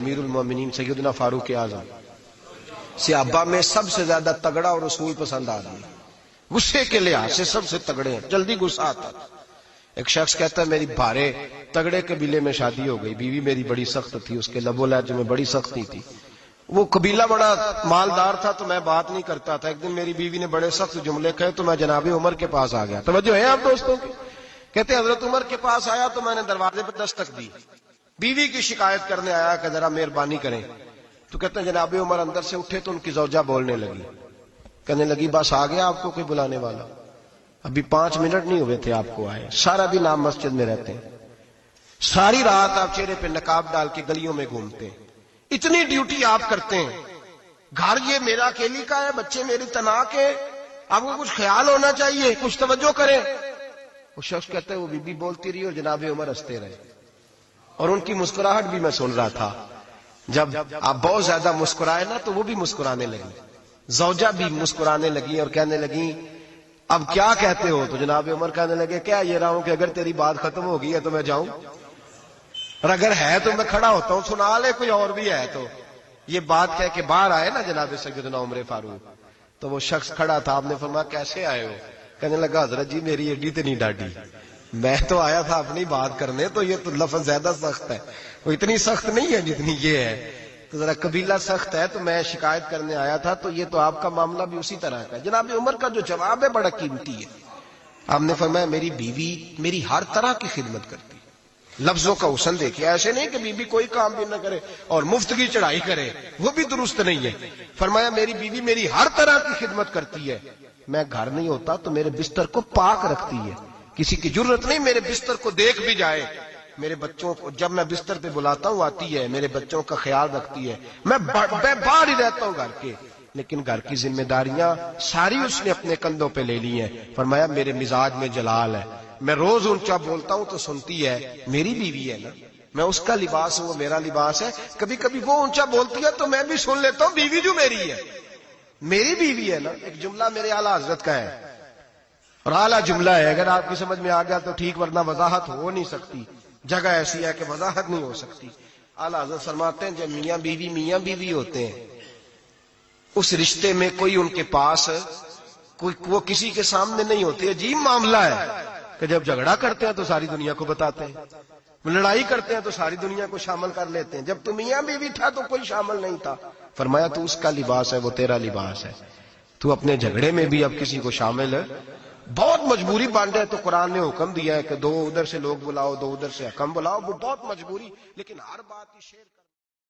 امیر المومنین سیدنا فاروق اعظم صحابہ میں سب سے زیادہ تگڑا اور رسول پسند آدمی، غصے کے لحاظ سے سب سے تگڑے ہیں، جلدی غصہ آتا تھا۔ ایک شخص کہتا ہے میری بھارے تگڑے قبیلے میں شادی ہو گئی، بیوی میری بڑی سخت تھی، اس کے لب و لہجے میں بڑی سختی تھی، وہ قبیلہ بڑا مالدار تھا تو میں بات نہیں کرتا تھا۔ ایک دن میری بیوی نے بڑے سخت جملے کہے تو میں جناب عمر کے پاس آ گیا۔ توجہ ہے آپ دوستوں کی؟ کہتے حضرت عمر کے پاس آیا تو میں نے دروازے پر دستک دی، بیوی کی شکایت کرنے آیا کہ ذرا مہربانی کریں، تو کہتے ہیں جناب عمر اندر سے اٹھے تو ان کی زوجہ بولنے لگی، کہنے لگی بس آ گیا آپ کو کوئی بلانے والا، ابھی 5 منٹ نہیں ہوئے تھے آپ کو آئے، سارا دن آپ مسجد میں رہتے ہیں، ساری رات آپ چہرے پہ نقاب ڈال کے گلیوں میں گھومتے ہیں، اتنی ڈیوٹی آپ کرتے ہیں، گھر یہ میرا اکیلی کا ہے، بچے میری تنہا کے، آپ کو کچھ خیال ہونا چاہیے، کچھ توجہ کریں۔ وہ شخص کہتے ہیں وہ بی بی بولتی رہی اور جناب عمر ہنستے رہے، اور ان کی مسکراہٹ بھی میں سن رہا تھا۔ جب آپ بہت زیادہ مسکرائے نا تو وہ بھی مسکرانے لگی، زوجہ بھی مسکرانے لگی اور کہنے لگی اب کیا کہتے ہو؟ تو جناب عمر کہنے لگے کیا یہ رہا ہوں کہ اگر تیری بات ختم ہو گئی ہے تو میں جاؤں، اور اگر ہے تو میں کھڑا ہوتا ہوں، سنا لے کوئی اور بھی ہے تو۔ یہ بات کہہ کے باہر آئے نا جناب سیدنا عمر فاروق، تو وہ شخص کھڑا تھا، آپ نے فرمایا کیسے آئے ہو؟ کہنے لگا حضرت جی میری ایڈی تو نہیں ڈاڈی، میں تو آیا تھا اپنی بات کرنے، تو یہ تو لفظ زیادہ سخت ہے، وہ اتنی سخت نہیں ہے جتنی یہ ہے، تو ذرا قبیلہ سخت ہے تو میں شکایت کرنے آیا تھا، تو یہ تو آپ کا معاملہ بھی اسی طرح کا ہے۔ جناب عمر کا جو جواب ہے بڑا قیمتی ہے، آپ نے فرمایا میری بیوی میری ہر طرح کی خدمت کرتی ہے۔ لفظوں کا حسن دیکھیں، ایسے نہیں کہ بیوی کوئی کام بھی نہ کرے اور مفت کی چڑھائی کرے، وہ بھی درست نہیں ہے۔ فرمایا میری بیوی میری ہر طرح کی خدمت کرتی ہے، میں گھر نہیں ہوتا تو میرے بستر کو پاک رکھتی ہے، کسی کی ضرورت نہیں میرے بستر کو دیکھ بھی جائے، میرے بچوں کو جب میں بستر پہ بلاتا ہوں آتی ہے، میرے بچوں کا خیال رکھتی ہے، میں باہر ہی رہتا ہوں گھر کے، لیکن گھر کی ذمہ داریاں ساری اس نے اپنے کندھوں پہ لے لی ہیں۔ فرمایا میرے مزاج میں جلال ہے، میں روز اونچا بولتا ہوں تو سنتی ہے، میری بیوی ہے نا، میں اس کا لباس ہوں وہ میرا لباس ہے، کبھی کبھی وہ اونچا بولتی ہے تو میں بھی سن لیتا ہوں، بیوی جو میری ہے میری بیوی ہے نا۔ ایک جملہ میرے اعلیٰ حضرت کا ہے اور اعلیٰ جملہ ہے، اگر آپ کی سمجھ میں آ گیا تو ٹھیک، ورنہ وضاحت ہو نہیں سکتی، جگہ ایسی ہے کہ وضاحت نہیں ہو سکتی۔ اعلیٰ حضرت فرماتے ہیں جب میاں بیوی ہوتے ہیں، اس رشتے میں کوئی ان کے پاس وہ کسی کے سامنے نہیں ہوتے، عجیب معاملہ ہے کہ جب جھگڑا کرتے ہیں تو ساری دنیا کو بتاتے ہیں، لڑائی کرتے ہیں تو ساری دنیا کو شامل کر لیتے ہیں، جب تو میاں بیوی تھا تو کوئی شامل نہیں تھا۔ فرمایا تو اس کا لباس ہے وہ تیرا لباس ہے، تو اپنے جھگڑے میں بھی اب کسی کو شامل ہے، بہت مجبوری بن جائے تو قرآن نے حکم دیا ہے کہ 2 ادھر سے لوگ بلاؤ 2 ادھر سے حکم بلاؤ، وہ بہت مجبوری، لیکن ہر بات کی شیئر